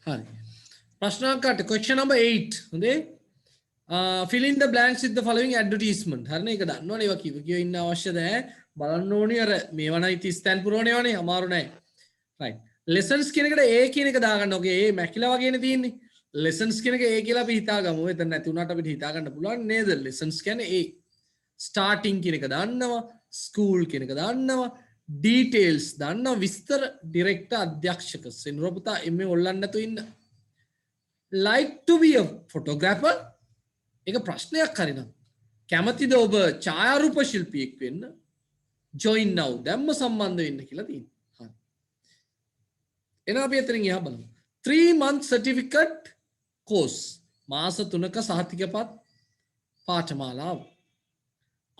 හරි. ප්‍රශ්නාවකට question number 8 හොඳේ. Fill in the blanks with the following advertisement. හරිනේ ඒක දන්නවනේ ඒවා කිව්ව ඉන්න අවශ්‍ය නැහැ. බලන්න ඕනි අර මේවනයි 30 තැන් පුරවනේවනේ අමාරු නැහැ. right. lessons කියන එකට A කියන එක දාගන්න. ඔකේ A මැකිලා වගේනේ තියෙන්නේ. lessons කියන එක A කියලා අපි හිතාගමු. එතන නැති වුණාට අපිට හිතා ගන්න පුළුවන් නේද? lessons කියන්නේ A. starting කියන එක දාන්නවා. school කියන එක දාන්නවා. details දාන්නවා. විස්තර director අධ්‍යක්ෂක සෙනුරපුතා එමේ ඔල්ලන්න නැතුව ඉන්න. like to be a photographer එක ප්‍රශ්නයක් හරිනම් කැමතිද ඔබ ඡායාරූප ශිල්පියෙක් වෙන්න join now දැම්ම සම්බන්ධ වෙන්න කියලා තියෙනවා. හරි. එහෙනම් අපි එතනින් එහා බලමු. 3-month certificate course මාස 3ක සහතිකපත් පාඨමාලාව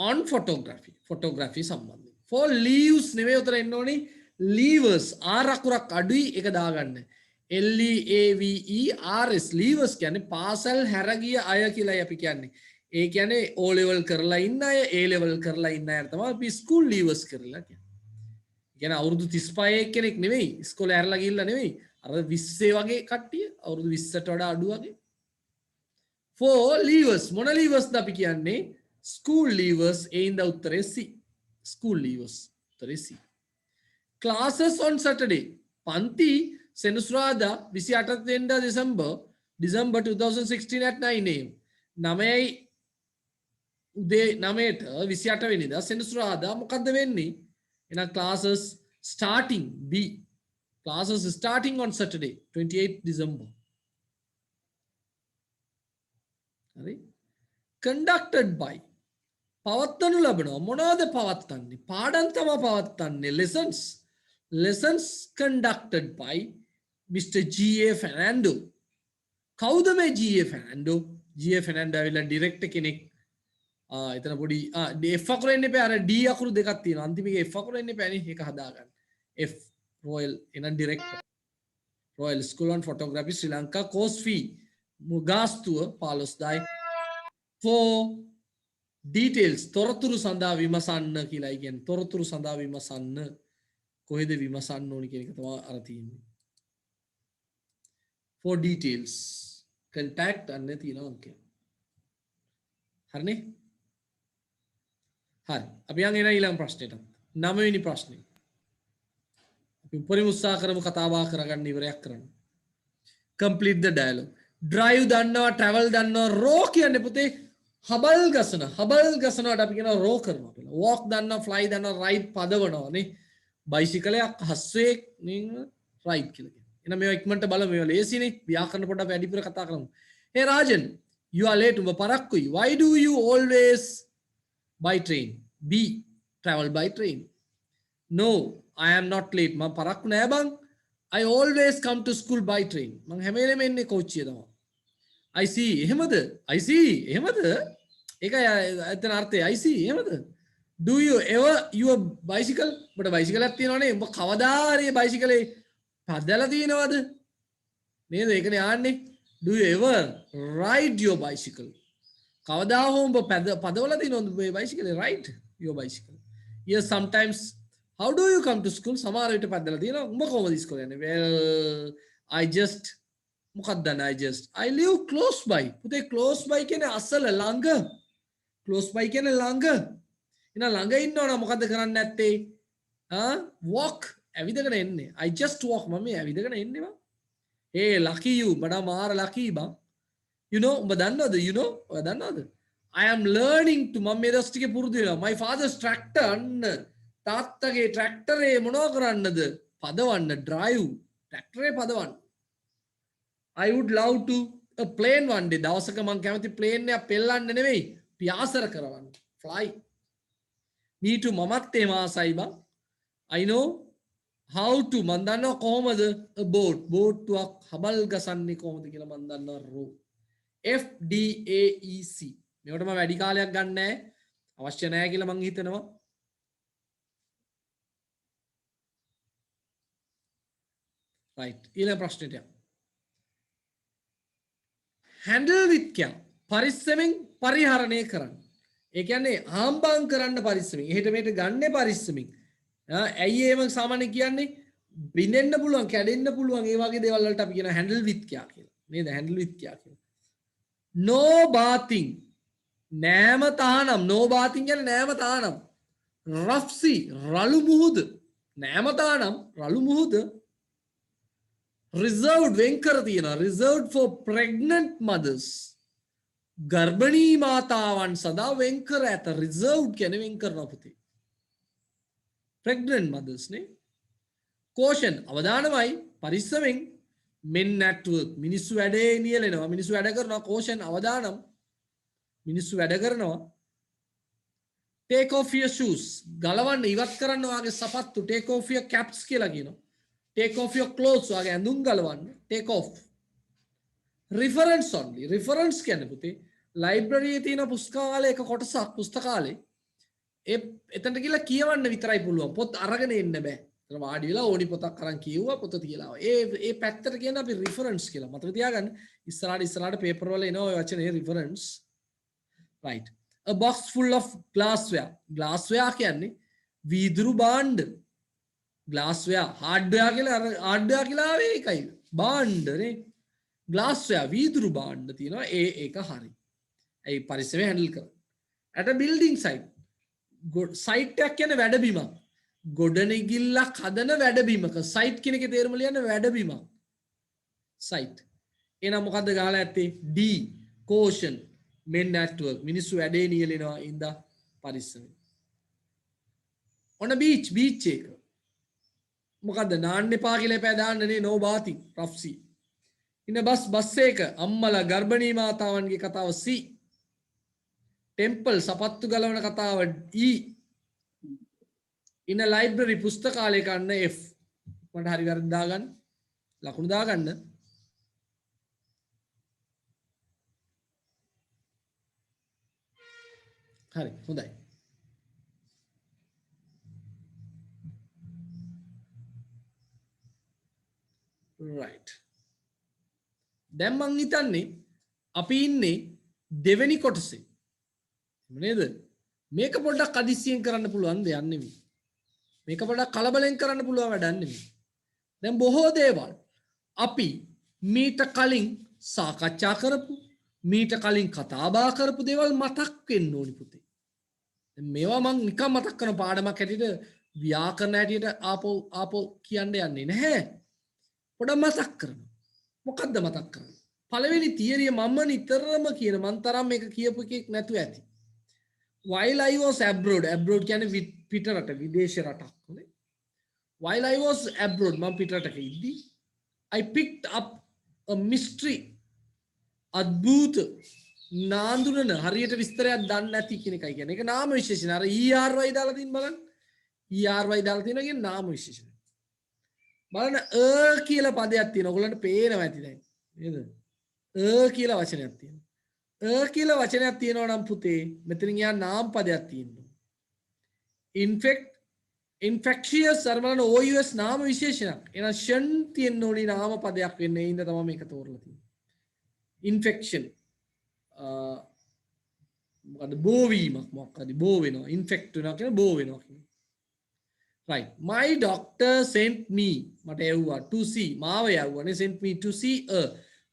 on photography සම්බන්ධයෙන්. for leaves නෙවෙයි උතර එන්න ඕනේ leavers ආර අකුරක් අඩුයි ඒක දාගන්න. LEAVERS leavers කියන්නේ පාසල් හැරගිය අය කියලායි අපි කියන්නේ. ඒ කියන්නේ O level කරලා ඉන්න අය A level කරලා ඉන්න අය තමයි අපි school leavers කරලා කියන්නේ. කියන්නේ අවුරුදු 35 කෙනෙක් නෙවෙයි ඉස්කෝලේ හැරලා ගිහිල්ලා නෙවෙයි අර 20 වගේ කට්ටිය අවුරුදු 20ට වඩා අඩු වගේ. for leavers මොන leavers ද අපි කියන්නේ school leavers ඒ ඉඳ උත්තරේ C. school leavers උත්තරේ C. classes on Saturday පන්ති සෙනසුරාදා 28 වෙනිදා December 2016 at 9 am 9යි උදේ 9ට 28 වෙනිදා සෙනසුරාදා මොකද්ද වෙන්නේ එහෙනම් classes starting B classes starting on Saturday 28 December හරි conducted by පවත්වනු ලබනවා මොනවද පවත්වන්නේ පාඩම් තමයි පවත්වන්නේ lessons conducted by Mr. G.A. Fernando. කවුද මේ G.A. Fernando? G.A. Fernando ඇවිල්ලා ඩිරෙක්ටර් කෙනෙක්. එතන පොඩි F අකුර එන්න එපා. අර D අකුරු දෙකක් තියෙනවා. අන්තිම එකේ F අකුර එන්න එපානේ. ඒක හදාගන්න. F Royal එන director. Royal School on Photography Sri Lanka course fee. මුගාස්තුව 15000. for details තොරතුරු සඳහා විමසන්න කියලායි කියන්නේ. තොරතුරු සඳහා විමසන්න. කොහෙද විමසන්න ඕනි කියන එක තමයි අර තියෙන්නේ. for details contact අන්න තියෙනවා අංකය. හරිනේ? හරි. අපි යන් එන ඊළඟ ප්‍රශ්නෙට. 9 වෙනි ප්‍රශ්නේ. අපි උපරිම උත්සාහ කරමු කතා බහ කරගන්න ඉවරයක් කරන්න. complete the dialogue. drive දන්නවා travel දන්නවා row කියන්නේ පුතේ හබල් ගසනවාට අපි කියනවා row කරනවා කියලා. walk දන්නවා fly දන්නවා ride පදවනවා නේ. බයිසිකලයක් හස්සේ රයිට් කියලා කියනවා. එහෙනම් මේවා ඉක්මනට බලමු. මේවා ලේසිනේ. ව්‍යාකරණ පොඩ්ඩක් වැඩිපුර කතා කරමු. Hey Rajan, you are late. උඹ පරක්කුයි. Why do you always by train? B. travel by train. No, I am not late. මම පරක්කු නෑ බං. I always come to school by train. මං හැම වෙලේම එන්නේ කෝච්චිය තමයි. I see. එහෙමද? I see. එහෙමද? ඒකයි එතන අර්ථය. I see. එහෙමද? Do you ever your bicycle? But bicycle එකක් තියෙනවනේ. උඹ කවදා හරි bicycle පදලා තියෙනවද? නේද? ඒකනේ ආන්නේ. Do you ever ride your bicycle? කවදා හෝ උඹ පදවලා තියෙනවද මේ bicycle ride your bicycle? Yes, sometimes. How do you come to school? සමහර විට පදලා තියෙනවා. උඹ කොහොමද ඉස්කෝලේ යන්නේ? Well, මොකක්ද I live close by. පුතේ close by කියන්නේ අසල ළඟ. Close by කියන්නේ ළඟ. එන ළඟ ඉන්නවනම් මොකද කරන්න නැත්තේ? walk ඇවිදගෙන එන්නේ. I just walk මම ඇවිදගෙන එන්නේ බං. hey lucky you බඩා මාර lucky බං. you know උඹ දන්නවද? you know ඔය දන්නවද? I am learning to මම මේ දවස් ටිකේ පුරුදු වෙනවා. my father's tractor අන්න තාත්තගේ ට්‍රැක්ටරේ මොනව කරන්නද? පදවන්න drive ට්‍රැක්ටරේ පදවන්න. I would love to a plane one day. දවසක මම කැමති ප්ලේන් එකක් පෙල්ලන්න නෙවෙයි පියාසර කරවන්න. fly me too මමත් ඒ මාසයි බං. I know how to මන් දන්නවා කොහොමද a boat එකක් හබල් ගසන්නේ කොහොමද කියලා මන් දන්නවා row FDAEC මේකට මම වැඩි කාලයක් ගන්න නැහැ අවශ්‍ය නැහැ කියලා මං හිතනවා. right ඊළඟ ප්‍රශ්නෙට යමු. handle with කියන පරිස්සමෙන් පරිහරණය කරන්න. ඒ කියන්නේ ආම්බම් කරන්න පරිස්සමෙන්. එහෙට මෙහෙට ගන්න පරිස්සමෙන්. ඇයි එහෙම සාමාන්‍ය කියන්නේ බිඳෙන්න පුළුවන් කැඩෙන්න පුළුවන් ඒ වගේ දේවල් වලට අපි කියන හැන්ඩල් විත් කියා කියලා. නේද? හැන්ඩල් විත් කියා කියලා. no bathing නෑම තානම් no bathing කියන්නේ නෑම තානම්. rough sea රළු මුහුද නෑම තානම් රළු මුහුද reserved වෙන් කර තියෙනවා reserved for pregnant mothers ගර්භණී මාතාවන් සඳහා වෙන් කර ඇත reserved කියන්නේ වෙන් කරනවා පුතේ pregnant mothers නේ caution අවදානමයි පරිස්සමෙන් men at work මිනිස්සු වැඩේ නියැලෙනවා මිනිස්සු වැඩ කරනවා caution අවදානම් මිනිස්සු වැඩ කරනවා take off your shoes ගලවන්න ඉවත් කරන්න වාගේ සපත්තු take off your caps කියලා කියනවා take off your clothes වාගේ ඇඳුම් ගලවන්න take off reference only reference කියන්නේ පුතේ ලයිබ්‍රරියේ තියෙන පුස්තකාලේ එක කොටසක් පුස්තකාලේ එතනට ගිහලා කියවන්න විතරයි පුළුවන් පොත් අරගෙන එන්න බෑ එතන වාඩි වෙලා ඕනි පොතක් අරන් කියුවා පොත තියලා ඒ පැත්තට කියන අපි reference කියලා මතක තියාගන්න ඉස්සරහට පේපර් වල එන ඔය වචනේ reference right a box full of glassware කියන්නේ වීදුරු භාණ්ඩ glassware hardware කියලා ආවේ ඒකයි භාණ්ඩ නේ glassware වීදුරු භාණ්ඩ තියෙනවා ඒක හරි ඒ පරිස්සමෙන් හැන්ඩල් කරන්න at a building site site එකක් කියන්නේ වැඩබිමක් ගොඩනැගිල්ලක් හදන වැඩබිමක site කියන එකේ තේරුම ලියන්න වැඩබිමක් site එහෙනම් මොකද්ද ගහලා ඇත්තේ D caution men at work මිනිස්සු වැඩේ නියැලෙනවා ඉඳා පරිස්සමෙන් on a beach එක මොකද්ද නාන්න එපා කියලා එපා දාන්න නේ no bathing rough sea ඉන්න බස් එක අම්මලා ගර්භණී මාතාවන්ගේ කතාව C temple සපත්තු ගලවන කතාව E ඉන්න library පුස්තකාලය කන්න F මට හරි වැරදි දාගන්න ලකුණු දාගන්න හරි හොඳයි right දැන් මං හිතන්නේ අපි ඉන්නේ දෙවෙනි කොටසේ නේද මේක පොඩ්ඩක් අදිස්සියෙන් කරන්න පුළුවන් දෙයක් නෙමෙයි මේක පොඩ්ඩක් කලබලෙන් කරන්න පුළුවන් වැඩක් නෙමෙයි දැන් බොහෝ දේවල් අපි මීට කලින් සාකච්ඡා කරපු මීට කලින් කතා බහ කරපු දේවල් මතක් වෙන්න ඕනි පුතේ මේවා මං නිකන් මතක් කරන පාඩමක් හැටියට ව්‍යාකරණ හැටියට ආපෝ කියන්න යන්නේ නැහැ පොඩක් මතක් කරනවා මොකද්ද මතක් කරන්නේ පළවෙනි තියරිය මම නිතරම කියන මන් තරම් මේක කියපු එකෙක් නැතුව ඇති while I was abroad කියන්නේ පිට රට විදේශ රටක් නේ while I was abroad මම පිට රටක ඉද්දි I picked up a mystery අද්භූත නාඳුනන හරියට විස්තරයක් දන්නේ නැති කියන එකයි කියන්නේ ඒක නාම විශේෂණ අර ERY දාලා තින් බලන්න ERY දාලා තියෙනවා කියන්නේ නාම විශේෂණ බලන්න කියලා පදයක් තියෙනවා ඔයගොල්ලන්ට පේනවා ඇති දැන් නේද කියලා වචනයක් තියෙනවා කියලා වචනයක් තියෙනවා නම් පුතේ මෙතනින් යා නාම පදයක් තියෙනවා infectious අර බලන්න OUS නාම විශේෂණයක් එහෙනම් ෂන් තියෙන්න ඕනි නාම පදයක් වෙන්නේ ඉඳ තමයි මේක තෝරලා තියෙන්නේ infection මොකද බෝ වීමක් මොකක්ද බෝ වෙනවා infect වෙනවා කියන බෝ වෙනවා කියන right my doctor sent me මට එව්වා to see මාව යවුවානේ sent me to see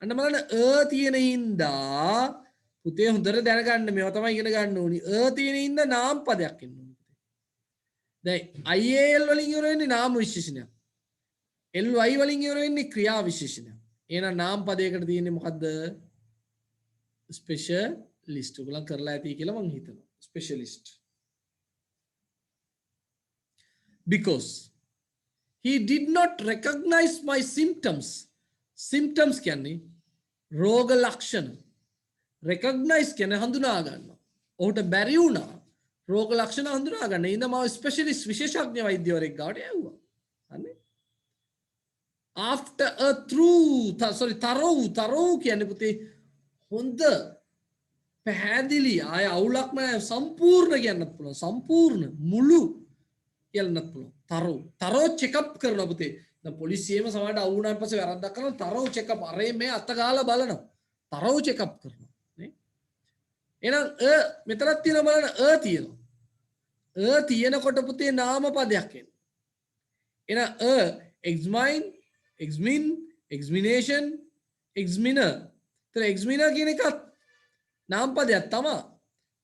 අන්න බලන්න තියෙන හින්දා පුතේ හොඳට දැනගන්න මේවා තමයි ඉගෙන ගන්න ඕනි තියෙන හින්දා නාම පදයක් එන්න ඕනි දැන් IAL වලින් ඉවර වෙන්නේ නාම විශේෂණයක් LY වලින් ඉවර වෙන්නේ ක්‍රියා විශේෂණයක් එහෙනම් නාම පදයකට තියෙන්නේ මොකද්ද specialist ඔයගොල්ලන් කරලා ඇති කියලා මම හිතනවා specialist because he did not recognize my symptoms කියන්නේ රෝග ලක්ෂණ recognize කියන්නේ හඳුනා ගන්නවා ඔහුට බැරි වුණා රෝග ලක්ෂණ හඳුනා ගන්න ඉතින් මම ස්පෙෂලිස්ට් විශේෂඥ වෛද්‍යවරයෙක් ගාවට යවුවා හරි after a thorough කියන්නේ පුතේ හොඳ පැහැදිලි ආය අවුලක් නැහැ සම්පූර්ණ කියන්නත් පුළුවන් සම්පූර්ණ මුළු කියන්නත් පුළුවන් thorough check up කරනවා පුතේ දැන් පොලිසියෙම සමහරට අවු වුණාන් පස්සේ වැරද්දක් කරනවා thorough check up අරේ මේ අත ගාලා බලනවා thorough check up කරනවා නේ එහෙනම් මෙතනක් තියෙනවා බලන්න තියෙනවා තියෙනකොට පුතේ නාම පදයක් එන්නේ එහෙනම් examine, examine, examination, examiner. तर examiner කියන එකත් නාමපදයක් තමයි.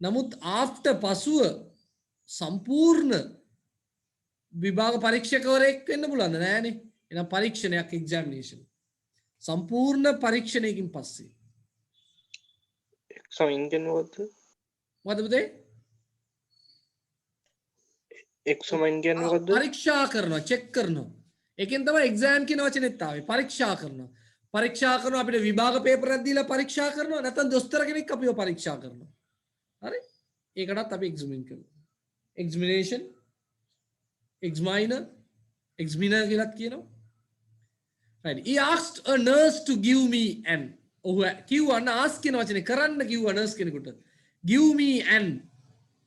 නමුත් after පසුව සම්පූර්ණ විභාග පරීක්ෂකවරයෙක් වෙන්න පුළුවන්ද? නෑනේ. එහෙනම් පරීක්ෂණයක් examination. සම්පූර්ණ පරීක්ෂණයකින් පස්සේ. examine කියනකොට මොකද පුතේ? examine කියනකොට පරීක්ෂා කරනවා, චෙක් කරනවා. ඒකෙන් තමයි exam කියන වචනේත් ආවේ. පරීක්ෂා කරනවා. පරීක්ෂා කරනවා අපිට විභාග පේපරයක් දීලා පරීක්ෂා කරනවා. නැත්නම් දොස්තර කෙනෙක් අපිව පරීක්ෂා කරනවා. හරි? ඒකටත් අපි examine කරනවා. examination, examiner, examiner කියලාත් කියනවා. Right. He asked a nurse to give me an. ඔහු කිව්වා ask කියන වචනේ කරන්න කිව්වා nurse කෙනෙකුට. Give me an.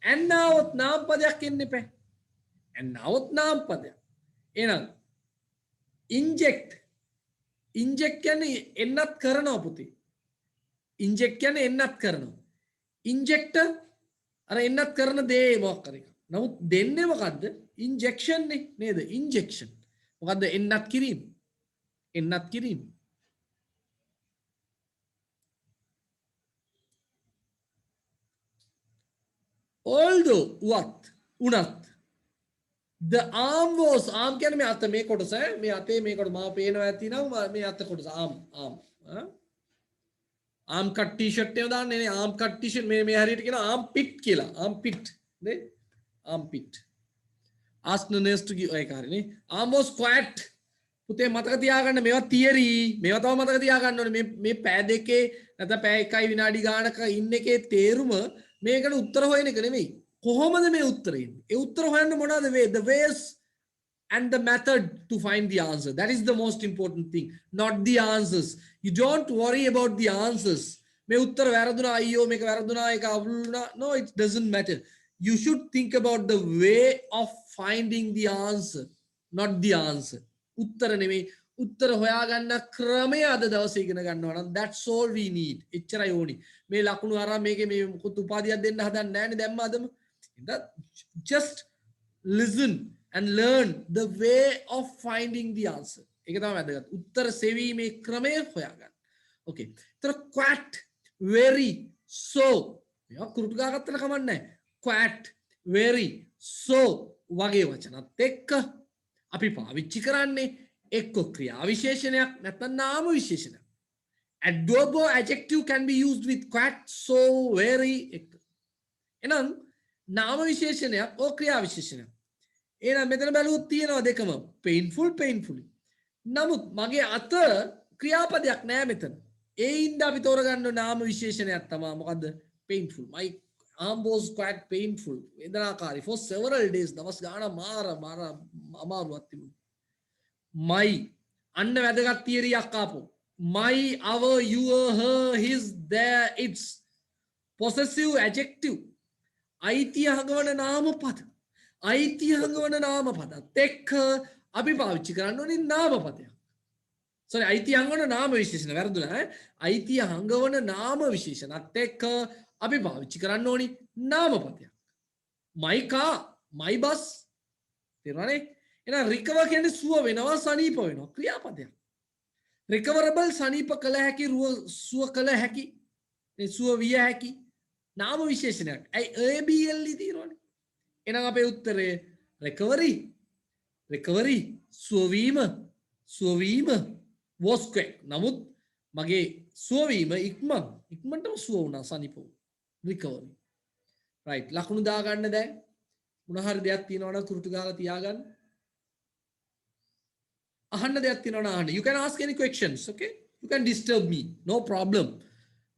an නාවත් නාම පදයක් එන්න එපා. an නාවත් නාම පදයක්. එහෙනම් inject. inject කියන්නේ එන්නත් කරනවා පුතේ. inject කියන්නේ එන්නත් කරනවා. injector අර එන්නත් කරන දේ මොකක් හරි. නමුත් දෙන්නේ මොකද්ද? injection නේ නේද? injection. මොකද්ද එන්නත් කිරීම? එන්නත් කිරීම. although උනත් the arm was arm කියන්නේ මේ අත මේ කොටස මේ අතේ මේ කොටස මාව පේනවා ඇති නම් මේ අත කොටස arm cut t-shirt එක දාන්නේ නේ arm cut t-shirt මේ හරියට කියන arm pit කියලා arm pit නේ arm pit ask the nurse to give ඒක හරිනේ arm was quiet පුතේ මතක තියාගන්න මේවා තියරි මේවා තව මතක තියාගන්න ඕනේ මේ පෑ දෙකේ නැත්නම් පෑ 1 විනාඩි ගානක ඉන්න එකේ තේරුම මේකට උත්තර හොයන එක නෙමෙයි කොහොමද මේ උත්තරේ ඉන්නේ ඒ උත්තර හොයන්න මොනවද the ways and the method to find the answer that is the most important thing not the answers you don't worry about the answers මේ උත්තර වැරදුනා අයියෝ මේක වැරදුනා ඒක අවුලුණා no it doesn't matter you should think about the way of finding the answer not the answer උත්තර නෙමෙයි උත්තර හොයාගන්න ක්‍රමය අද දවසේ ඉගෙන ගන්නවා නම් that's all we need එච්චරයි ඕනි මේ ලකුණු අරන් මේකේ මේ මොකුත් උපාධියක් දෙන්න හදන්නේ නැහැනේ දැම්ම අදම just listen and learn the way of finding the answer ඒක තමයි වැදගත් උත්තර සෙවීමේ ක්‍රමය හොයාගන්න okay ඒතර quite very so මේවා කුරුටු ගාගත්තට කමන්නේ quite very so වගේ වචනත් එක්ක අපි පාවිච්චි කරන්නේ එක්ක ක්‍රියා විශේෂණයක් නැත්නම් නාම විශේෂණයක් adverb or adjective can be used with quite so very එක එහෙනම් නාම විශේෂණයක් ඕ ක්‍රියා විශේෂණයක් එහෙනම් මෙතන බැලුවොත් තියෙනවා දෙකම painful painfully නමුත් මගේ අත ක්‍රියාපදයක් නෑ මෙතන ඒ ඉඳ අපි තෝරගන්න නාම විශේෂණයක් තමයි මොකද්ද painful my arm was quite painful වේදනාකාරී for several days දවස් ගාන මාර අමාරුවක් තිබුණා my අන්න වැදගත් තියරියක් ආපෝ my our your her his their its possessive adjective අයිතිය හඟවන නාම පද අයිතිය හඟවන නාම පදත් එක්ක අපි පාවිච්චි කරන්න ඕනේ නාම පදයක් sorry අයිතිය හඟවන නාම විශේෂණ වැරදුනා අයිතිය හඟවන නාම විශේෂණත් එක්ක අපි පාවිච්චි කරන්න ඕනේ නාම පදයක් my car my bus තේරුණානේ එහෙනම් recover කියන්නේ සුව වෙනවා සනීප වෙනවා ක්‍රියාපදයක් recoverable සනීප කළ හැකි සුව කළ හැකි මේ සුව විය හැකි නාම විශේෂණයක් ඇයි ABL තියෙනවනේ එහෙනම් අපේ උත්තරේ recovery සුවවීම was quick නමුත් මගේ සුවවීම ඉක්මනටම සුව වුණා සනීප recovery right ලකුණු දාගන්න දැන් මොන හරි දෙයක් තියෙනවා නම් කුරුටු ගාලා තියාගන්න අහන්න දෙයක් තියෙනවා නම් අහන්න you can ask any questions okay you can disturb me no problem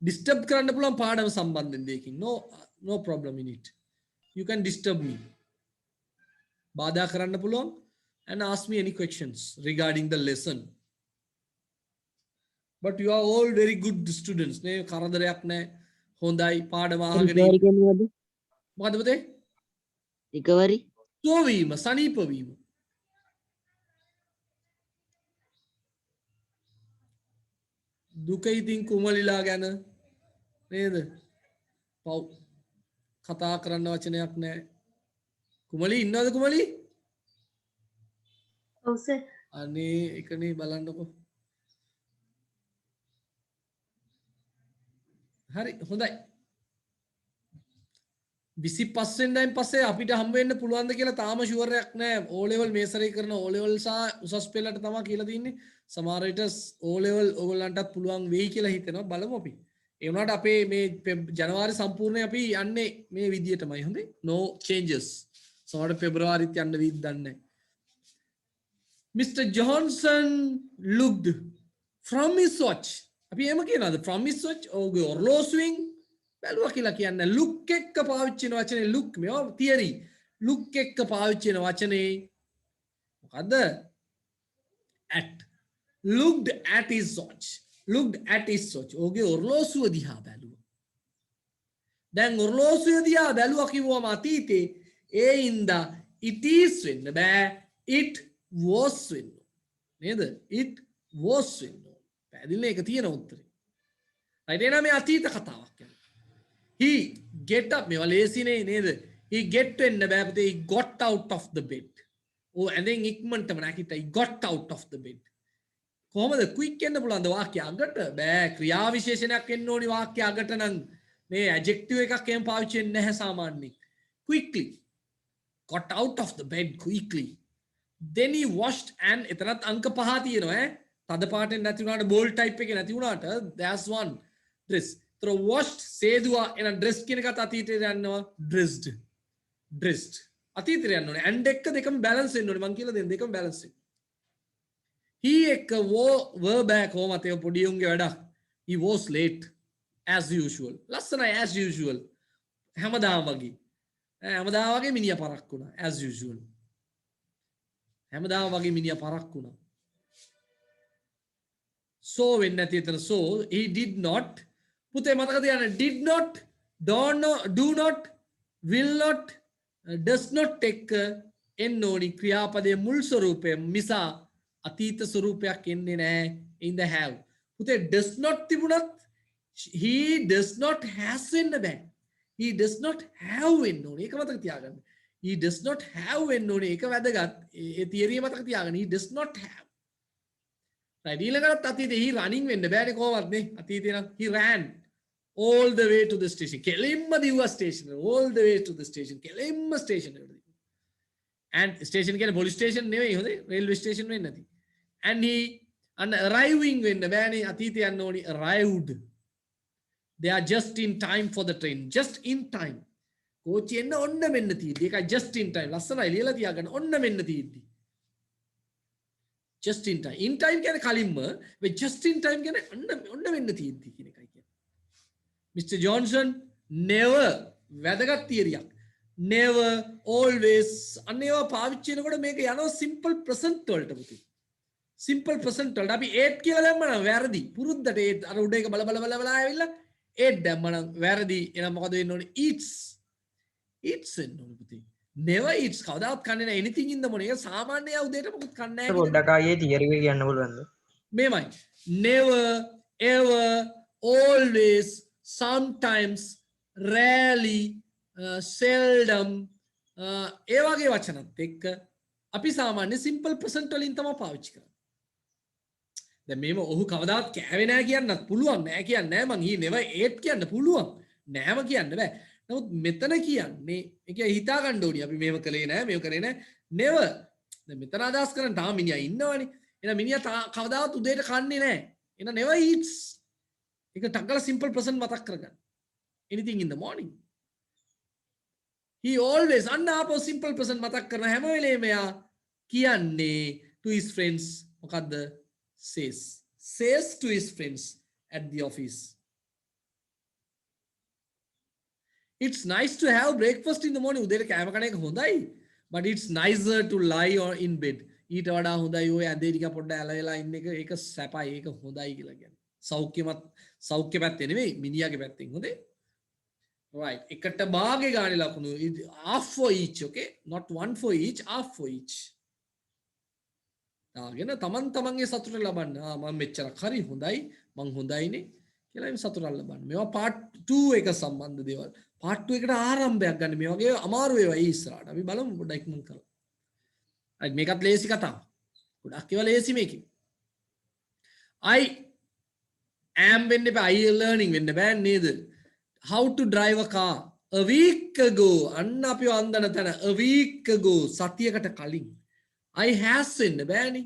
disturb කරන්න පුළුවන් පාඩම සම්බන්ධයෙන් දෙයකින් no problem in it you can disturb me බාධා කරන්න පුළුවන් and ask me any questions regarding the lesson but you are all very good students නේ කරදරයක් නැහැ හොඳයි පාඩම අහගෙන මොකද පුතේ recovery සුවවීම සනීප වීම දුක ඉතින් කුමලිලා ගැන නේද පව් කතා කරන්න වචනයක් නැහැ කුමලි ඉන්නවද කුමලි ඔව් සර් අනේ එකනේ බලන්නකො. හරි හොඳයි. 25 වෙනිදායින් පස්සේ අපිට හම්බ වෙන්න පුළුවන්ද කියලා තාම ෂුවර් එකක් නැහැ. O level මේසරේ කරන O level සහ උසස් පෙළට තමයි කියලා තින්නේ. සමහර විට O level ඕගොල්ලන්ටත් පුළුවන් වෙයි කියලා හිතෙනවා. බලමු අපි. ඒ වුණාට අපේ මේ ජනවාරි සම්පූර්ණයෙන් අපි යන්නේ මේ විදියටමයි. හොඳේ. No changes. සමහරට පෙබරවාරිත් යන්න වීද දන්නේ. Mr. Johnson looked from his watch. අපි එහෙම කියනවාද? From his watch ඔහුගේ ඔරලෝසුවෙන් බැලුවා කියලා කියන්නේ look එක්ක පාවිච්චි කරන වචනේ look මේවා theory. look එක්ක පාවිච්චි කරන වචනේ මොකද්ද? at. looked at his watch. looked at his watch. ඔහුගේ ඔරලෝසුව දිහා බැලුවා. දැන් ඔරලෝසුව දිහා බැලුවා කිව්වම අතීතේ ඒ ඉඳා it is වෙන්න බෑ it was වෙන්න නේද? it was වෙන්න. පැහැදිලිනේ ඒක තියෙන උත්තරේ. right එහෙනම් මේ අතීත කතාවක් යනවා. he get up මේවා ලේසිනේ නේද? he get වෙන්න බෑ පුතේ he got out of the bed. ඕ ඇඳෙන් ඉක්මනටම නැගිට්ටා he got out of the bed. කොහොමද quick එන්න පුළුවන්ද වාක්‍ය අගට? බෑ ක්‍රියා විශේෂණයක් එන්න ඕනි වාක්‍ය අගට නම් මේ adjective එකක් එහෙම පාවිච්චි වෙන්නේ නැහැ සාමාන්‍යයෙන්. quickly got out of the bed quickly. then he washed and එතනත් අංක පහ තියෙනවා ඈ. තද පාටෙන් නැති වුණාට bold type එකේ නැති වුණාට there's one dress. තර washed සේදුවා එන dress කියන එකත් අතීතයට යනවා dressed. dressed අතීතයට යන්න ඕනේ. and එක දෙකම balance වෙන්න ඕනේ. මං කියලා දෙන්න දෙකම balance වෙන්න. he එක verb එක කොහොමද ඒ පොඩි උන්ගේ වැඩක්. he was late as usual. ලස්සනයි as usual. හැමදාම වගේ. හැමදාම වගේ මිනිහා පරක් වුණා as usual. හැමදාම වගේ මිනිහා පරක් වුණා. so වෙන්නේ නැති එතන so he did not පුතේ මතක තියාගන්න did not do not will not does not take එන්න ඕනි ක්‍රියාපදයේ මුල් ස්වරූපය මිසා අතීත ස්වරූපයක් එන්නේ නැහැ in the have. පුතේ does not තිබුණත් he does not has වෙන්න බෑ. he does not have වෙන්න ඕනේ. ඒක මතක තියාගන්න. he does not have වෙන්න ඕනේ. ඒක වැදගත්. ඒ තියරිය මතක තියාගන්න. he does not have. right ඊළඟට අතීතේ he running වෙන්න බෑනේ කොහොමද නේ? අතීතේ නම් he ran all the way to the station. කෙලින්ම දිව්වා station. all the way to the station. කෙලින්ම station එකට. and station කියන්නේ police station නෙවෙයි හොඳේ. railway station වෙන්නේ නැති. and he arriving වෙන්න බෑනේ අතීතේ යන්න ඕනි arrived. they are just in time for the train. just in time. කෝච්චි එන්න ඔන්න මෙන්න තියෙද්දි. ඒකයි just in time. ලස්සනයි ලියලා තියාගන්න. ඔන්න මෙන්න තියෙද්දි. just in time. in time කියන්නේ කලින්ම. මේ just in time කියන්නේ ඔන්න මෙන්න තියෙද්දි කියන එකයි කියන්නේ. Mr. Johnson never වැදගත් තියරියක්. never always අනේවා පාවිච්චි කරනකොට මේක යනවා simple present වලට පුතේ. simple present වලට අපි 8 කියලා දැම්මනම් වැරදි. පුරුද්දට 8 අර උඩ එක බල ආවිල්ලා 8 දැම්මනම් වැරදි. එහෙනම් මොකද වෙන්න ඕනේ? eats වෙන්න ඕනේ පුතේ. never eats කවදාවත් කන්නේ නැහැ. anything in the morning. ඒක සාමාන්‍ය උදේට මොකුත් කන්නේ නැහැ. පොඩ්ඩක් ආයේ තියරි එක කියන්න පුළුවන්ද? මේමයි. never ever always sometimes rarely seldom ඒ වගේ වචනත් එක්ක අපි සාමාන්‍ය simple present වලින් තමයි පාවිච්චි කරන්නේ. දැන් මේව ඔහු කවදාවත් කෑවේ නැහැ කියන්නත් පුළුවන්. නෑ කියන්නේ නෑ මං he never ate කියන්න පුළුවන්. නෑම කියන්න බෑ. නමුත් මෙතන කියන්නේ ඒක හිතා ගන්න ඕනි. අපි මේව කළේ නෑ මේව කරේ නෑ never. දැන් මෙතන අදහස් කරන් තාම මිනිහා ඉන්නවනේ. එහෙනම් මිනිහා කවදාවත් උදේට කන්නේ නෑ. එහෙනම් never eats. ඒක ටග්ගල simple present මතක් කරගන්න. anything in the morning. he always අන්න ආපහු simple present මතක් කරන හැම වෙලේම එයා කියන්නේ to his friends මොකද්ද? says to his friends at the office. it's nice to have breakfast in the morning. උදේට කෑම කන එක හොඳයි. but it's nicer to lie or in bed. ඊට වඩා හොඳයි ඔය ඇඳේ ටික පොඩ්ඩක් ඇලවිලා ඉන්න එක. ඒක සැපයි. ඒක හොඳයි කියලා කියන්නේ. සෞඛ්‍ය පැත්තේ නෙවෙයි මිනිහාගේ පැත්තෙන් හොඳේ. right එකට භාගේ ගානේ ලකුණු half for each. okay not one for each, half for each. තාගෙන තමන්ගේ සතුට ලබන්න. මම මෙච්චරක් හරි හොඳයි මං හොඳයිනේ කියලා මේ සතුට ලබන්න. මේවා part 2 එක සම්බන්ධ දේවල්. part 2 එකට ආරම්භයක් ගන්න. මේ වගේ අමාරු ඒවා ඉස්සරහට අපි බලමු පොඩ්ඩක් ඉක්මන් කරලා. right මේකත් ලේසි කතාවක්. ගොඩක් ඒවා ලේසි මේකේ. I am වෙන්න එපා. I learning වෙන්න බෑ නේද? How to drive a car. A week ago. අන්න අපි වන්දන තැන. A week ago. සතියකට කලින්. I has වෙන්න බෑනේ.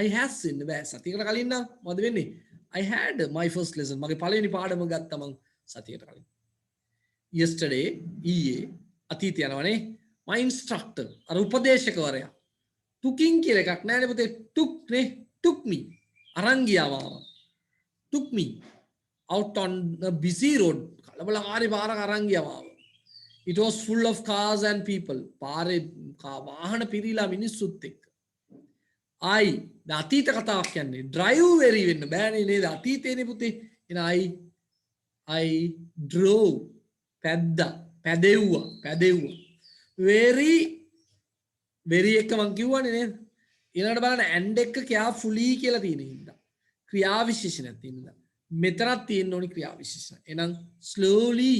I has වෙන්න බෑ. සතියකට කලින් නම් මොකද වෙන්නේ? I had my first lesson. මගේ පළවෙනි පාඩම ගත්තා මං සතියකට කලින්. Yesterday, ඊයේ අතීතය යනවනේ. My instructor. අර උපදේශකවරයා. Tooking කියලා එකක් නෑනේ පුතේ. took නේ. took me. අරන් ගියා මාව. took me out on a busy road. කලබලකාරී පාරක අරන් ගියා මාව. It was full of cars and people. පාරේ වාහන පිරීලා මිනිස්සුත් එක්ක. I අතීත කතාවක් කියන්නේ drive very වෙන්න බෑනේ නේද? අතීතේනේ පුතේ. එහෙනම් I drove පැදෙව්වා. very එක මං කිව්වනේ නේද? ඊළඟට බලන්න and එක carefully කියලා තියෙන හින්දා. ක්‍රියා විශේෂණයක් තියෙන හින්දා. මෙතනක් තියෙන්න ඕනි ක්‍රියා විශේෂණ. එහෙනම් slowly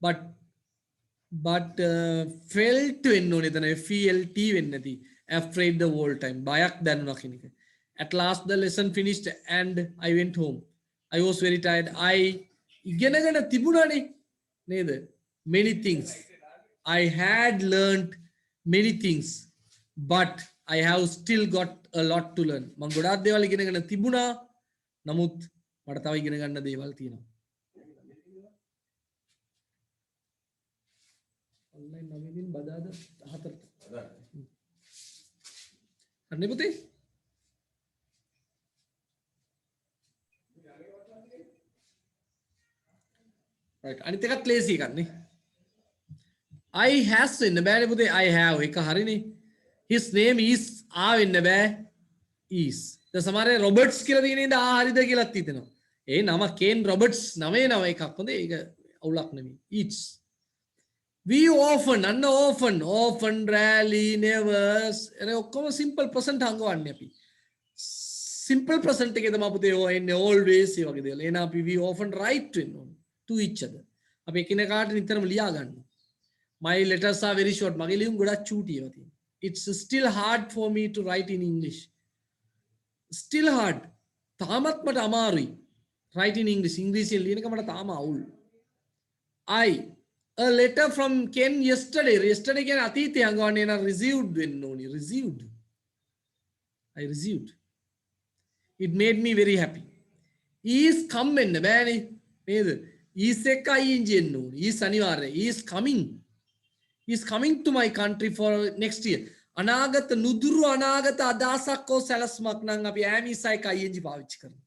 but felt වෙන්න ඕනේ එතන felt වෙන්නේ නැති. afraid the whole time. බයක් දැනුණා කියන එක. At last the lesson finished and I went home. I was very tired. I ඉගෙනගෙන තිබුණානේ නේද? Many things. I had learned many things, but I have still got a lot to learn. මම ගොඩාක් දේවල් ඉගෙනගෙන තිබුණා. නමුත් මට තව ඉගෙන ගන්න දේවල් තියෙනවා. ඔන්ලයින් 9 දින බදාද 4ට. අනේ පුතේ right අනිත් එකත් ලේසි එකක් නේ. I has වෙන්න බෑනේ පුතේ. I have එක හරිනේ. His name is වෙන්න බෑ is. දැන් සමහර රොබර්ට්ස් කියලා තියෙන ඉඳ හරිද කියලාත් හිතෙනවා. ඒ නම කේන් රොබර්ට්ස් 9 එකක් හොඳේ. ඒක අවුලක් නෙමෙයි. It's we often rarely never ඔක්කොම simple present හංගවන්නේ අපි. simple present එකේ තමයි පුතේ ඔය එන්නේ always ඒ වගේ දේවල්. එහෙනම් අපි we often write වෙන්න ඕනේ to each other. අපි එකිනෙකාට නිතරම ලියා ගන්නවා. My letters are very short. මගේ ලියුම් ගොඩක් චූටි ඒවා තියෙනවා. It's still hard for me to write in English. Still hard. තාමත් මට අමාරුයි. Write in English. ඉංග්‍රීසියෙන් ලියන එක මට තාම අවුල්. A letter from Ken yesterday. Yesterday කියන්නේ අතීතය අංගවන්නේ නම් received වෙන්න ඕනි. Received. I received. It made me very happy. Is come වෙන්න බෑනේ. නේද? Is එක ing එන්න ඕනි. Is අනිවාර්යයි. Is coming. He is coming to my country for next year. අනාගත නුදුරු අනාගත අදහසක් හෝ සැලස්මක් නම් අපි ඈමිසා එක ing පාවිච්චි කරනවා.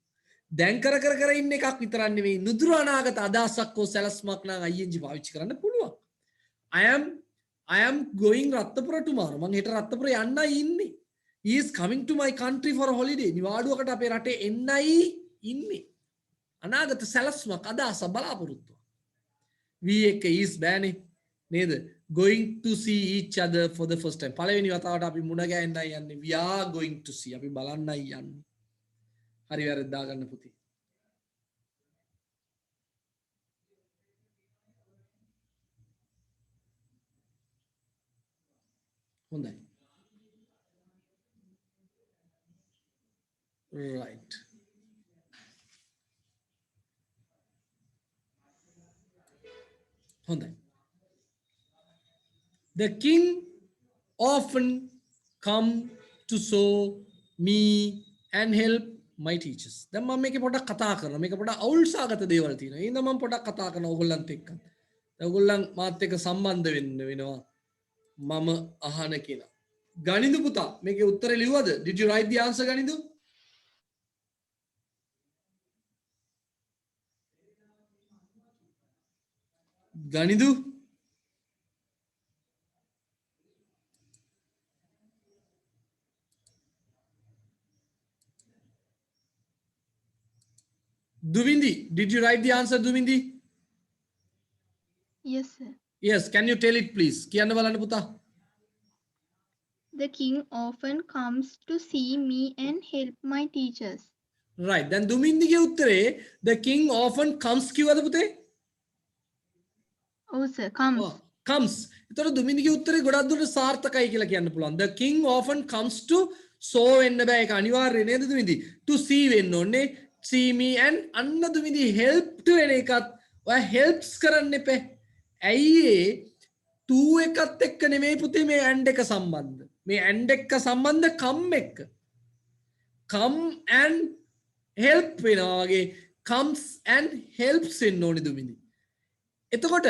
දැන් කර ඉන්න එකක් විතරක් නෙවෙයි නුදුරු අනාගත අදහසක් හෝ සැලස්මක් නම් ing පාවිච්චි කරන්න පුළුවන්. I am going Ratnapura tomorrow. මම හෙට රත්නපුර යන්නයි ඉන්නේ. He is coming to my country for a holiday. නිවාඩුවකට අපේ රටේ එන්නයි ඉන්නේ. අනාගත සැලස්මක් අදහස බලාපොරොත්තුවක්. we එක is බෑනේ නේද? going to see each other for the first time. පළවෙනි වතාවට අපි මුණ ගැහෙන්නයි යන්නේ. we are going to see. අපි බලන්නයි යන්නේ. හරි වැරද්ද දාගන්න පුතේ. හොඳයි. right. හොඳයි. The king often come to show me and help my teachers. දැන් මම මේකේ පොඩක් කතා කරනවා. මේක පොඩක් අවුල්සාගත දේවල් තියෙනවා. එහෙනම් මම පොඩක් කතා කරනවා ඕගොල්ලන්ත් එක්ක. ඕගොල්ලන් මාත් එක්ක සම්බන්ධ වෙන්න වෙනවා. මම අහන කෙනා. ගනිදු පුතා මේකේ උත්තරේ ලිව්වද? Did you write the answer ගනිදු? ගනිදු Duvindi, did you write the answer, Duvindi? Yes, sir. Yes, can you tell it please? කියන්න බලන්න පුතා. The king often comes to see me and help my teachers. Right, then Dumindiගේ උත්තරේ the king often comes කිව්වද පුතේ? Oh, sir, comes. comes. එතකොට දුමින්දිගේ උත්තරේ ගොඩක් දුරට සාර්ථකයි කියලා කියන්න පුළුවන්. The king often comes to so වෙන්න බෑ ඒක අනිවාර්ය නේද දුමින්දි? To see වෙන්න ඕනේ. See me and අන්න දුමින්දි help to වෙන එකත් ඔයා helps කරන්න එපේ. ඇයි ඒ to එකත් එක්ක නෙමෙයි පුතේ මේ and එක සම්බන්ධ. මේ and එක්ක සම්බන්ධ come එක්ක. come and help වෙනවා වගේ comes and helps වෙන්න ඕනේ දුමින්දි. එතකොට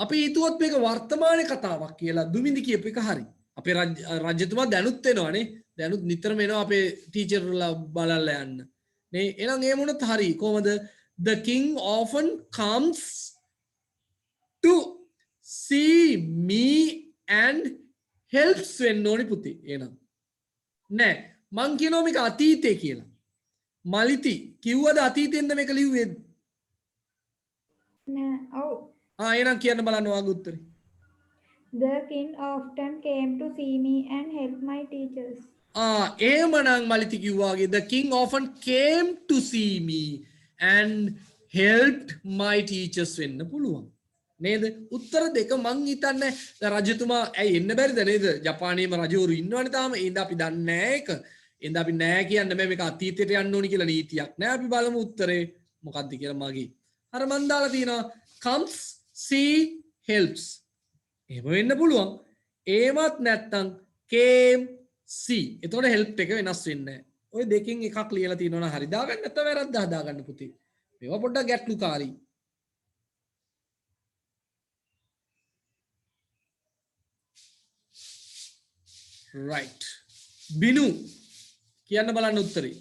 අපි හිතුවොත් මේක වර්තමාන කතාවක් කියලා දුමින්දි කියපු එක හරි. අපේ රජතුමා දැනුත් වෙනවානේ. දැනුත් නිතරම එනවා අපේ ටීචර්ලා බලලා යන්න. නේ එහෙනම් ඒ මොනත් හරි කොහමද the king often comes to see me and helps වෙන්න ඕනේ පුතේ. එහෙනම් නෑ මං කියනවා මේක අතීතේ කියලා. මලිති කිව්වද අතීතෙන්ද මේක ලිව්වේ? නෑ ඔව්. එහෙනම් කියන්න බලන්න ඔයාගේ උත්තරේ. The king often came to see me and help my teachers. එහෙමනම් මලිති කිව්වාගේ the king often came to see me and helped my teachers වෙන්න පුළුවන්. නේද? උත්තර දෙක මං හිතන්නේ රජතුමා ඇයි එන්න බැරිද නේද? ජපානයේම රජවරු ඉන්නවනේ තාම. ඒඳ අපි දන්නේ නැහැ ඒක. ඒඳ අපි නෑ කියන්න බෑ මේක අතීතයට යන්න ඕනි කියලා නීතියක් නෑ. අපි බලමු උත්තරේ මොකක්ද කියලා මගේ. අර මන් දාලා තියෙනවා comes see helps. එහෙම වෙන්න පුළුවන්. ඒවත් නැත්තම් came see. එතකොට help එක වෙනස් වෙන්නේ නැහැ. ඔය දෙකෙන් එකක් ලියලා තියෙනවා නම් හරි. දාගන්න නැත්නම් වැරද්ද හදාගන්න පුතේ. මේවා පොඩ්ඩක් ගැටලුකාරී. right. බිනු කියන්න බලන්න උත්තරේ.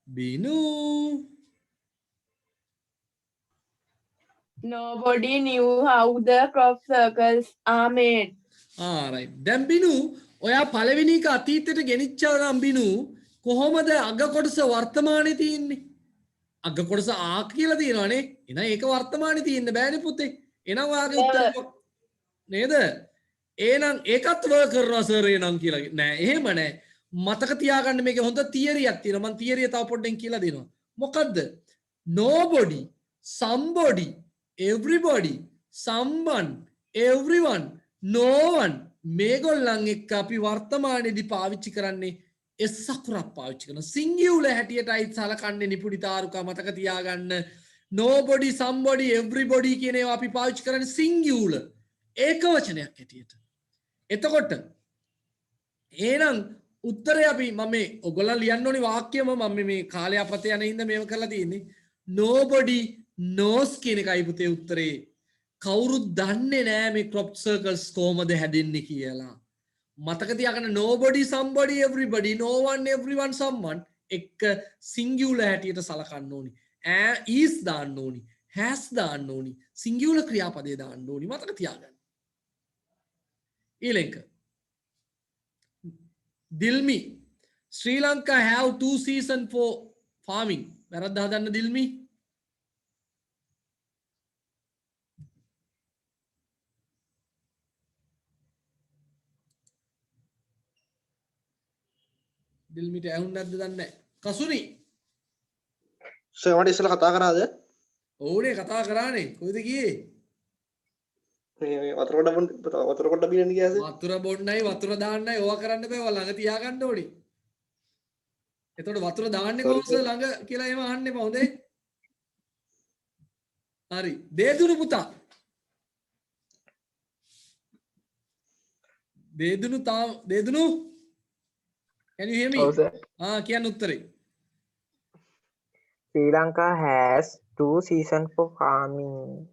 Binu Nobody knew how the crop circles are made. right. දැන් බිනු ඔයා පළවෙනි එක අතීතයට ගෙනිච්චා නම් බිනු කොහොමද අග කොටස වර්තමානයේ තියෙන්නේ? අග කොටස ආ කියලා තියෙනවානේ. එහෙනම් ඒක වර්තමානයේ තියෙන්න බෑනේ පුතේ. එහෙනම් ඔයාගේ උත්තරය නේද? එහෙනම් ඒකත් වර්ක් කරනවා සර් එහෙනම් කියලා නෑ. එහෙම නෑ. මතක තියාගන්න මේකේ හොඳ තියරියක් තියෙනවා. මම තියරිය තව පොඩ්ඩෙන් කියලා දෙනවා. මොකද්ද? Nobody, somebody, everybody, someone, everyone, no one මේගොල්ලන් එක්ක අපි වර්තමානයේදී පාවිච්චි කරන්නේ එස් අකුරක් පාවිච්චි කරන සිංගියුලර් හැටියටයි සලකන්නේ නිපුඩිතාරුකා මතක තියාගන්න nobody somebody everybody කියන ඒවා අපි පාවිච්චි කරන්නේ සිංගියුලර් ඒක වචනයක් හැටියට. එතකොට එහෙනම් උත්තරේ අපි මම ඔයගොල්ලන් ලියන්න ඕනි වාක්‍යම මම මේ කාලය අපතේ යන හින්දා මේව කරලා තියෙන්නේ nobody knows කියන එකයි පුතේ උත්තරේ. කවුරුත් දන්නේ නෑ මේ crop circles කොහොමද හැදෙන්නේ කියලා. මතක තියාගන්න nobody somebody everybody no one everyone someone එක singular හැටියට සලකන්න ඕනි. is දාන්න ඕනි. has දාන්න ඕනි. singular ක්‍රියාපදේ දාන්න ඕනි. මතක තියාගන්න. ඊළඟ Dilmi Sri Lanka have 2 seasons for farming. වැරද්ද හදන්න Dilmi. දිල්මිට ඇහුන්නේ නැද්ද දන්නේ නැහැ. කසුනි. සර් මට ඉස්සෙල්ලා කතා කරාද? ඕනේ කතා කරානේ. කොයිද ගියේ? මේ වතුර කොට බීන්න ගියාද? වතුර බොන්නයි වතුර දාන්නයි ඕවා කරන්න බෑ. ඔයා ළඟ තියාගන්න ඕනේ. එතකොට වතුර දාන්නේ කොහොමද ළඟ කියලා එහෙම අහන්න එපා හොඳේ. හරි. දේදුණු පුතා. දේදුණු Can you hear me? Oh, sir. කියන්න උත්තරේ. Sri Lanka has 2 seasons for farming.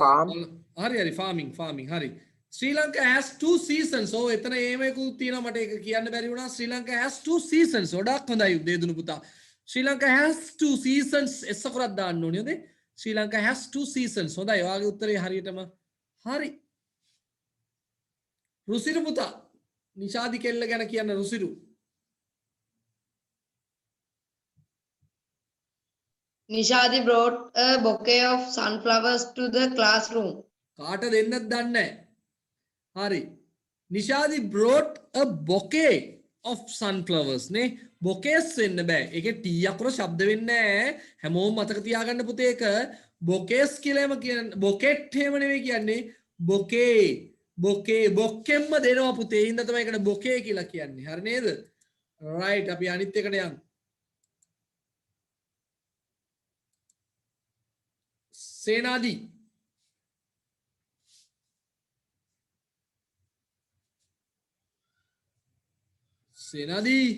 Farm. හරි farming හරි. Sri Lanka has 2 seasons. ඔව් එතන එහෙමකුත් තියෙනවා මට ඒක කියන්න බැරි වුණා. Sri Lanka has 2 seasons. ගොඩක් හොඳයි දේදුණු පුතා. Sri Lanka has 2 seasons. එස්සකරක් දාන්න ඕනේ නේද? Sri Lanka has 2 seasons. හොඳයි. ඔයාගේ උත්තරේ හරියටම හරි. රුසිරු පුතා. නිෂාදි කෙල්ල ගැන කියන්න රුසිරු. Nishadi brought a bouquet of sunflowers to the classroom. කාට දෙන්නත් දන්නේ නැහැ. හරි. Nishadi brought a bouquet. of sunflowers නේ bouquets වෙන්න බෑ ඒකේ t අකුර ශබ්ද වෙන්නේ නැහැ හැමෝම මතක තියාගන්න පුතේ ඒක bouquets කියලාම කියන්නේ bouquet එහෙම නෙවෙයි කියන්නේ bouquet බොක්කෙම්ම දෙනවා පුතේ ඉඳ තමයි ඒකට bouquet කියලා කියන්නේ හරි නේද right අපි අනිත් එකට යමු සේනාදී සේනාදී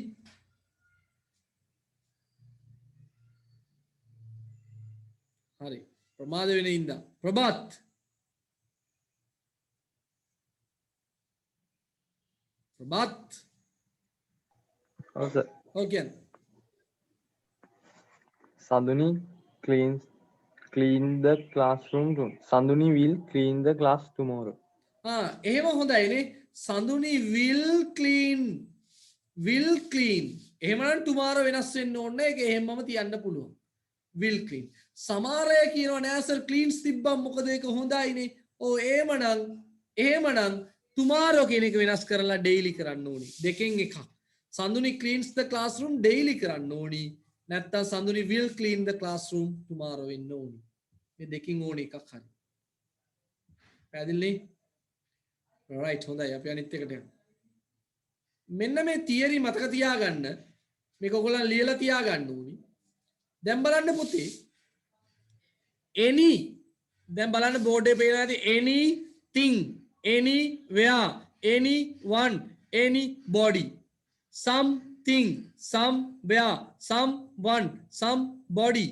හරි ප්‍රමාද වෙන ඉඳ Prabhath Prabhath Also, okay Saduni clean the classroom room. Saduni will clean the class tomorrow. එහෙම හොඳයිනේ සඳුනි will clean එහෙමනම් tomorrow වෙනස් වෙන්න ඕනේ ඒක එහෙමම තියන්න පුළුවන් will clean සමහර අය කියනවා නෑ සර් cleans තිබ්බම මොකද ඒක හොඳයිනේ ඔව් එහෙමනම් tomorrow කියන එක වෙනස් කරලා daily කරන්න ඕනි දෙකෙන් එකක් Sanduni cleans the classroom daily කරන්න ඕනි නැත්නම් Sanduni will clean the classroom tomorrow වෙන්න ඕනි මේ දෙකෙන් ඕනි එකක් හරි පැහැදිලිනේ right හොඳයි අපි අනිත් එකට යමු මෙන්න මේ තියරි මතක තියාගන්න මේක ඔයගොල්ලන් ලියලා තියාගන්න ඕනි දැන් බලන්න පුතේ any දැන් බලන්න බෝඩ් එකේ පේනවා ඇති anything anywhere anyone anybody something somewhere someone somebody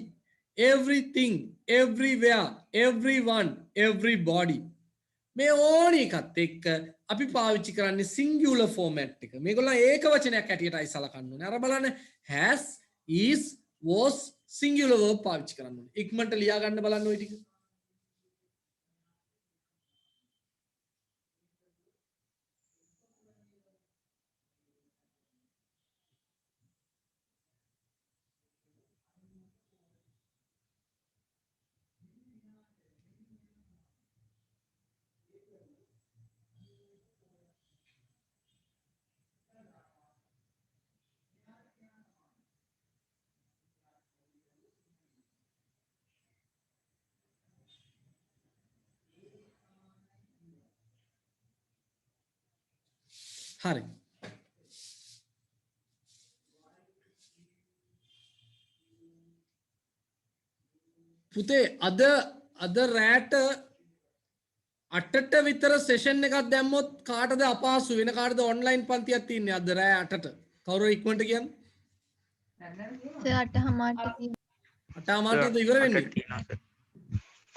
everything everywhere everyone everybody මේ ඕන එකත් එක්ක අපි පාවිච්චි කරන්නේ සිංගියුලර් ෆෝමැට් එක. මේගොල්ලෝ ඒක වචනයක් හැටියටයි සලකන්න ඕනේ. අර බලන්න has is was singular verb පාවිච්චි කරන්න ඕනේ. ඉක්මනට ලියා ගන්න බලන්න ওই ටික. හරි පුතේ අද රැට 8ට විතර සෙෂන් එකක් දැම්මොත් කාටද අපහසු වෙන කාටද ඔන්ලයින් පන්තියක් තියෙන්නේ අද රෑ 8ට කවුරු ඉක්මනට කියන්නේ සර් 8:00ට 8:00ට ඉවර වෙන්නේ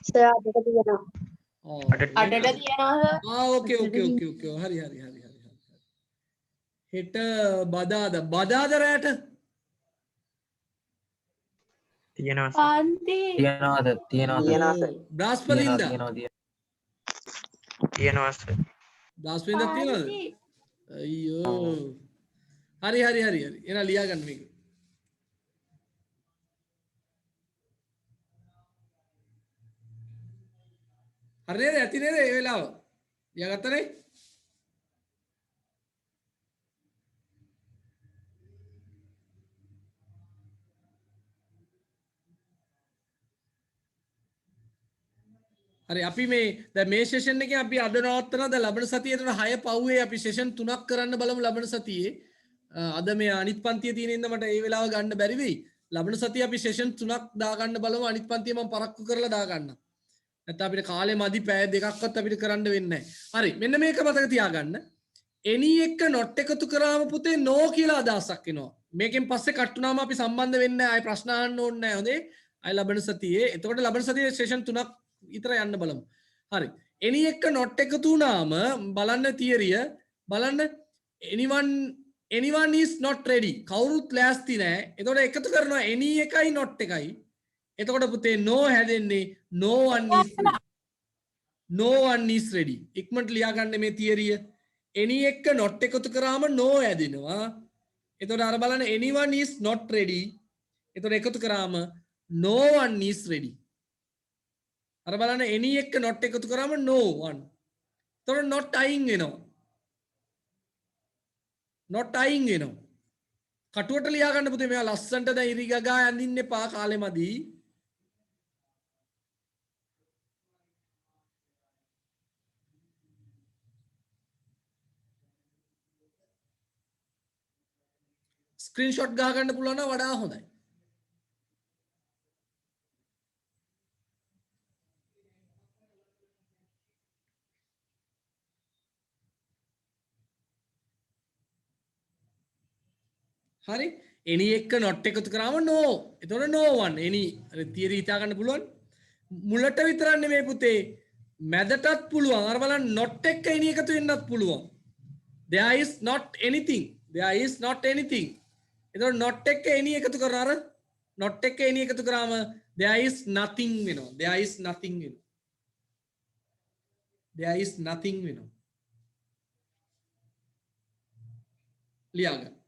සර් 8ට තියෙනවා. ඔව් 8ට තියෙනවා. ඕකේ හරි හෙට බදාද රැට තියෙනවා පන්ති තියෙනවා බ්‍රහස්පතින්දා තියෙනවා සර් බ්‍රහස්පතින්දා තියෙනවද අයියෝ හරි එන ලියා ගන්න මේක හරි නේද ඇති නේද ඒ වෙලාව ලියාගත්තනේ හරි අපි මේ දැන් මේ සෙෂන් එකේ අපි අද නවත්තනද ලබන සතියේට 6 පව්වේ අපි සෙෂන් 3ක් කරන්න බලමු ලබන සතියේ අද මේ අනිත් පන්තියේ තියෙන ඉඳ මට ඒ වෙලාව ගන්න බැරි වෙයි ලබන සතියේ අපි සෙෂන් 3ක් දා ගන්න බලමු අනිත් පන්තිය මම පරක්කු කරලා දා ගන්නම් නැත්නම් අපිට කාලේ මදි පැය දෙකක්වත් අපිට කරන්න වෙන්නේ නැහැ හරි මෙන්න මේක මතක තියාගන්න any එක not එකතු කරාම පුතේ no කියලා අදහසක් එනවා මේකෙන් පස්සේ කට් වුණාම අපි සම්බන්ධ වෙන්නේ නැහැ ආයි ප්‍රශ්න අහන්න ඕනේ නැහැ හොඳේ ආයි ලබන සතියේ එතකොට ලබන සතියේ සෙෂන් 3ක් ඉතර යන්න බලමු හරි any එක not එකතු වුණාම බලන්න තියරිය බලන්න anyone is not ready කවුරුත් ලෑස්ති නැහැ එතකොට එකතු කරනවා any එකයි not එකයි එතකොට පුතේ no හැදෙන්නේ no one is ready ඉක්මනට ලියා ගන්න මේ තියරිය any එක not එකතු කරාම no හැදෙනවා එතකොට අර බලන්න anyone is not ready එතකොට එකතු කරාම no one is ready අර බලන්න any එක not එකතු කරාම no one. එතකොට not අයින් වෙනවා. not eyeing වෙනවා. කටුවට ලියා ගන්න පුතේ මෙයා ලස්සන්ට දැන් ඉරිගගා යන්දින්න එපා කාලෙමදි. ස්ක්‍රීන්ෂොට් ගහ ගන්න පුළුවන් නම් වඩා හොඳයි. හරි any එක not එකතු කරාම no. එතකොට no one any theory හිතා ගන්න පුළුවන්. මුලට විතරක් නෙමෙයි පුතේ මැදටත් පුළුවන්. අර බලන්න not එක any එකතු වෙන්නත් පුළුවන්. there is not anything. there is not anything. එතකොට not එක any එකතු කරන අර not එක any එකතු කරාම there is nothing වෙනවා. there is nothing වෙනවා. there is nothing වෙනවා. ලියා ගන්න.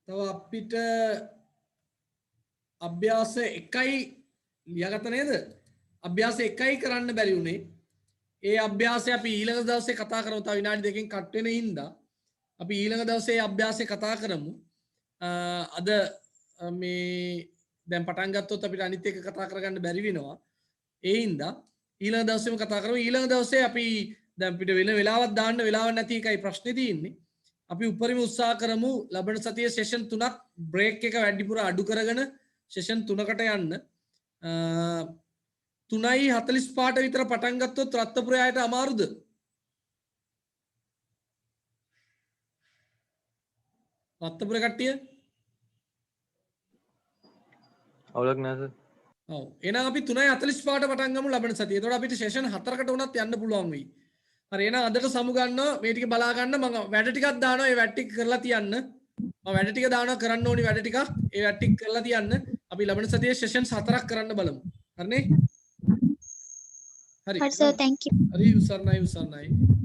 තව අපිට අභ්‍යාස 1යි ලියාගත්ත නේද? අභ්‍යාස 1යි කරන්න බැරි වුණේ. ඒ අභ්‍යාසය අපි ඊළඟ දවසේ කතා කරමු. තව විනාඩි දෙකකින් කට් වෙන හින්දා අපි ඊළඟ දවසේ අභ්‍යාසය කතා කරමු. අද මේ දැන් පටන් ගත්තොත් අපිට අනිත් එක කතා කරගන්න බැරි වෙනවා. ඒ හින්දා ඊළඟ දවසේම කතා කරමු. ඊළඟ දවසේ අපි දැන් අපිට වෙන වෙලාවක් දාන්න වෙලාවක් නැති එකයි ප්‍රශ්නේ තියෙන්නේ. අපි උපරිම උත්සාහ කරමු ලබන සතියේ සෙෂන් 3ක් බ්‍රේක් එක වැඩිපුර අඩු කරගෙන සෙෂන් 3කට යන්න. 3:45ට විතර පටන් ගත්තොත් රත්නපුරේ ආයට අමාරුද? රත්නපුරේ කට්ටිය? අවුලක් නැහැ සර්. ඔව්. එහෙනම් අපි 3:45ට පටන් ගමු ලබන සතියේ. එතකොට අපිට සෙෂන් 4කට වුණත් යන්න පුළුවන් වෙයි. හරි එහෙනම් අදට සමු ගන්නවා මේ ටික බලා ගන්න මම වැඩ ටිකක් දානවා ඒ වැඩ ටික කරලා තියන්න මම වැඩ ටික දානවා කරන්න ඕනි වැඩ ටික ඒ වැඩ ටික කරලා තියන්න අපි ලබන සතියේ සෙෂන් 4ක් කරන්න බලමු හරිනේ හරි Sir, thank you. හරි උසර්ණයි